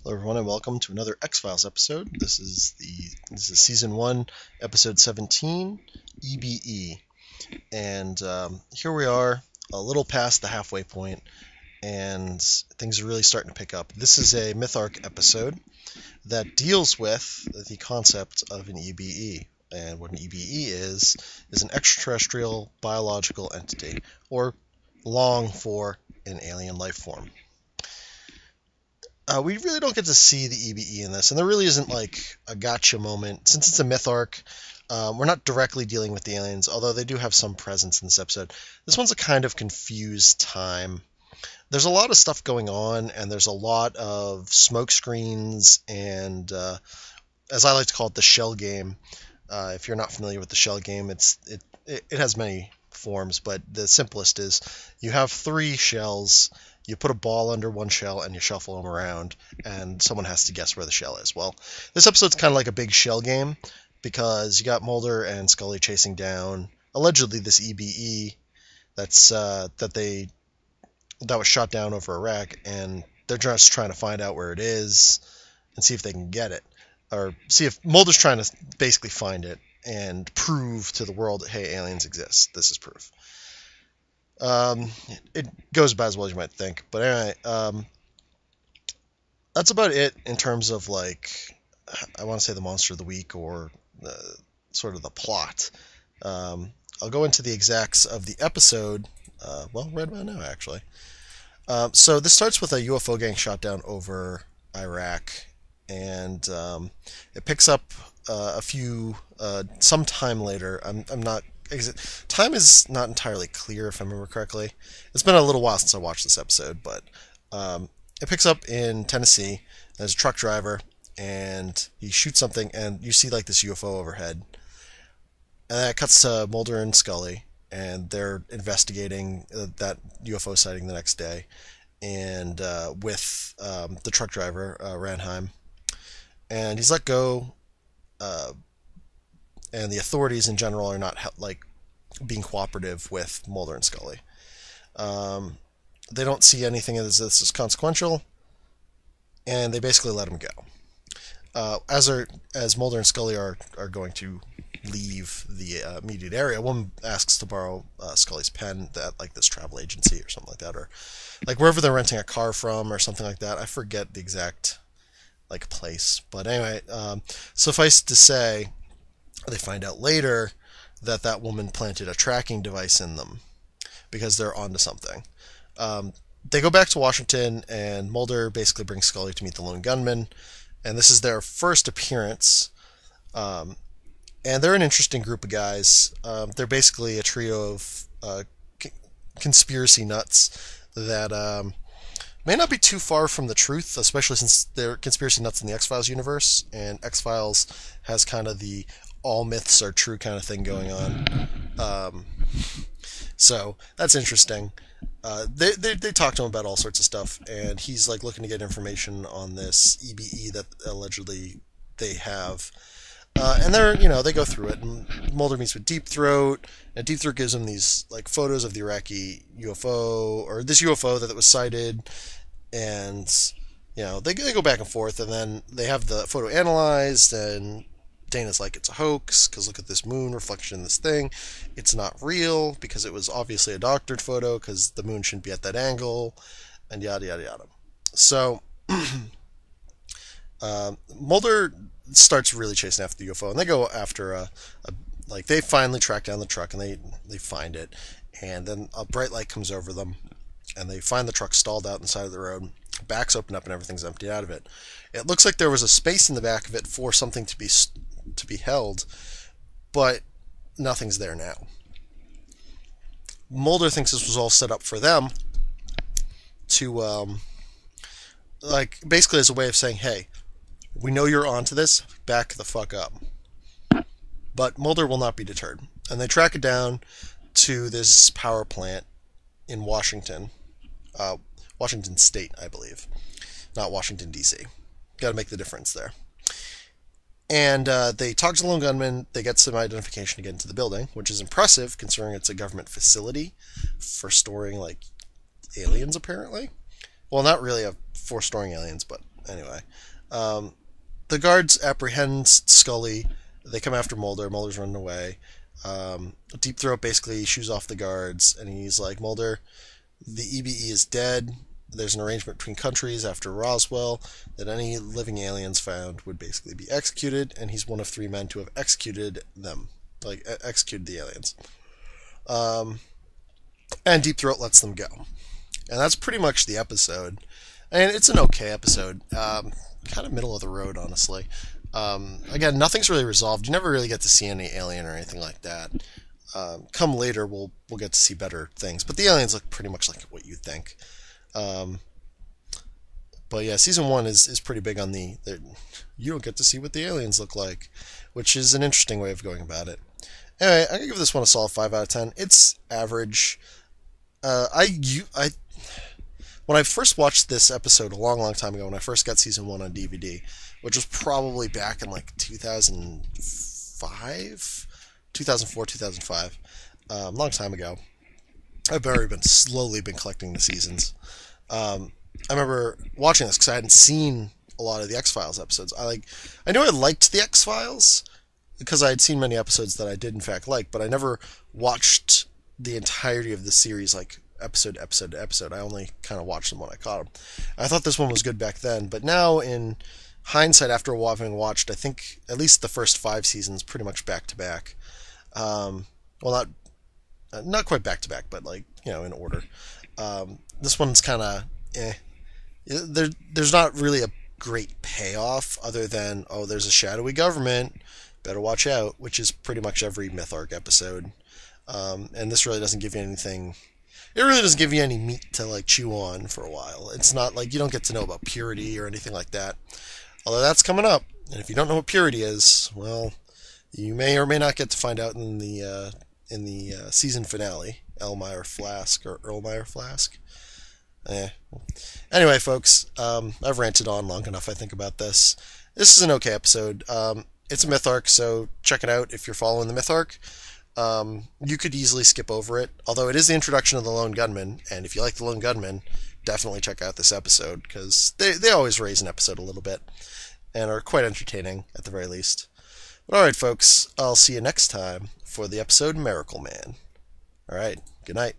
Hello, everyone, and welcome to another X-Files episode. This is season 1, episode 17, EBE, and here we are, a little past the halfway point, and things are really starting to pick up. This is a Myth-Arc episode that deals with the concept of an EBE, and what an EBE is an extraterrestrial biological entity, or long for an alien life form. We really don't get to see the EBE in this, and there really isn't like a gotcha moment. Since it's a myth arc, we're not directly dealing with the aliens, although they do have some presence in this episode. This one's a kind of confused time. There's a lot of stuff going on, and there's a lot of smoke screens, and as I like to call it, the shell game. If you're not familiar with the shell game, it has many forms, but the simplest is you have 3 shells. You put a ball under one shell and you shuffle them around, and someone has to guess where the shell is. Well, this episode's kind of like a big shell game because you got Mulder and Scully chasing down allegedly this EBE that was shot down over Iraq, and they're just trying to find out where it is and see if they can get it, or see if Mulder's trying to basically find it and prove to the world that, hey, aliens exist. This is proof. It goes about as well as you might think, but anyway, that's about it in terms of, like, I want to say the monster of the week or sort of the plot. I'll go into the execs of the episode, right about now, actually. So this starts with a UFO getting shot down over Iraq, and it picks up some time later. I'm not. Time is not entirely clear, if I remember correctly. It's been a little while since I watched this episode, but it picks up in Tennessee. There's a truck driver, and he shoots something, and you see like this UFO overhead. And then it cuts to Mulder and Scully, and they're investigating that UFO sighting the next day, and with the truck driver, Ranheim. And he's let go. And the authorities in general are not being cooperative with Mulder and Scully. They don't see anything as this is consequential, and they basically let him go. As Mulder and Scully are going to leave the immediate area, one asks to borrow Scully's pen at like this travel agency or something like that, or like wherever they're renting a car from or something like that. I forget the exact like place, but anyway, suffice to say, they find out later that that woman planted a tracking device in them because they're onto something. They go back to Washington, and Mulder basically brings Scully to meet the lone gunman, and this is their first appearance. And they're an interesting group of guys. They're basically a trio of conspiracy nuts that may not be too far from the truth, especially since they're conspiracy nuts in the X-Files universe, and X-Files has kind of the all myths are true kind of thing going on. So that's interesting. They talk to him about all sorts of stuff, and he's like looking to get information on this EBE that allegedly they have. And they go through it, and Mulder meets with Deep Throat, and Deep Throat gives him these like photos of the Iraqi UFO, or this UFO that was sighted, and they go back and forth, and then they have the photo analyzed, and Dana's like, it's a hoax, because look at this moon reflection in this thing. It's not real, because it was obviously a doctored photo, because the moon shouldn't be at that angle, and yada, yada, yada. So, Mulder starts really chasing after the UFO, and they go after they finally track down the truck, and they find it, and then a bright light comes over them, and they find the truck stalled out on the side of the road. Backs open up, and everything's emptied out of it. It looks like there was a space in the back of it for something to be held, but nothing's there now. Mulder thinks this was all set up for them to, basically as a way of saying, hey, we know you're onto this, back the fuck up. But Mulder will not be deterred, and they track it down to this power plant in Washington, Washington State, I believe, not Washington, D.C. Got to make the difference there. And they talk to the lone gunman. They get some identification to get into the building, which is impressive considering it's a government facility for storing like aliens, apparently. Well, not really for storing aliens, but anyway, the guards apprehend Scully. They come after Mulder. Mulder's running away. Deep Throat basically shoos off the guards, and he's like, Mulder, the EBE is dead. There's an arrangement between countries after Roswell that any living aliens found would basically be executed, and he's one of 3 men to have executed them, like executed the aliens. And Deep Throat lets them go, and that's pretty much the episode. And it's an okay episode, kind of middle of the road, honestly. Again, nothing's really resolved. You never really get to see any alien or anything like that. Come later, we'll get to see better things, but the aliens look pretty much like what you think. But yeah, season 1 is pretty big on the you don't get to see what the aliens look like, which is an interesting way of going about it. Anyway, I'm gonna give this one a solid 5 out of 10. It's average. When I first watched this episode a long time ago, when I first got season 1 on DVD, which was probably back in like 2005, 2004, 2005, long time ago. I've already slowly been collecting the seasons. I remember watching this because I hadn't seen a lot of the X-Files episodes. I knew I liked the X-Files because I had seen many episodes that I did in fact like, but I never watched the entirety of the series like episode to episode. I only kind of watched them when I caught them. I thought this one was good back then, but now in hindsight, after having watched, I think at least the first 5 seasons pretty much back to back. Well, not quite back to back, but like, in order. This one's kind of There's not really a great payoff other than, oh, there's a shadowy government, better watch out, which is pretty much every Myth Arc episode. And this really doesn't give you anything. It really doesn't give you any meat to like chew on for a while. It's not like you don't get to know about purity or anything like that. Although that's coming up, and if you don't know what purity is, well, you may or may not get to find out in the season finale. Elmeyer Flask or Erlmeyer Flask. Anyway, folks, I've ranted on long enough, I think, about this. This is an okay episode. It's a Myth Arc, so check it out if you're following the Myth Arc. You could easily skip over it, although it is the introduction of the Lone Gunman, and if you like the Lone Gunman, definitely check out this episode, because they always raise an episode a little bit, and are quite entertaining, at the very least. But alright, folks, I'll see you next time for the episode Miracle Man. Alright, good night.